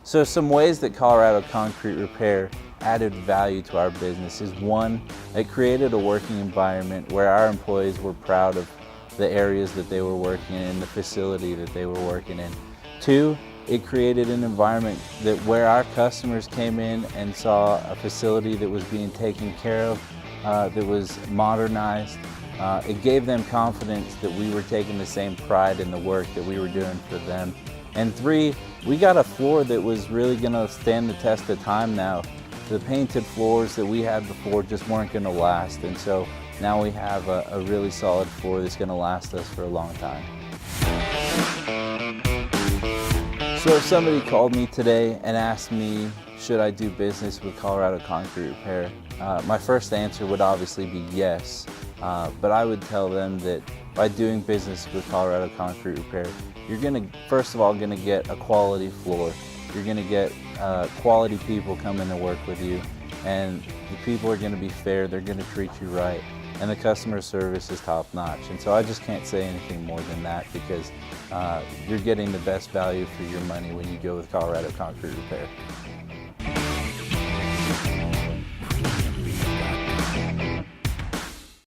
So some ways that Colorado Concrete Repair added value to our business is, one, it created a working environment where our employees were proud of the areas that they were working in, the facility that they were working in. Two, it created an environment that where our customers came in and saw a facility that was being taken care of, that was modernized. It gave them confidence that we were taking the same pride in the work that we were doing for them. And three, we got a floor that was really gonna stand the test of time now. The painted floors that we had before just weren't gonna last, and so now we have a really solid floor that's gonna last us for a long time. So if somebody called me today and asked me, should I do business with Colorado Concrete Repair? My first answer would obviously be yes, but I would tell them that by doing business with Colorado Concrete Repair, you're first of all gonna get a quality floor. You're gonna get quality people coming to work with you, and the people are gonna be fair, they're gonna treat you right, and the customer service is top notch. And so I just can't say anything more than that, because you're getting the best value for your money when you go with Colorado Concrete Repair.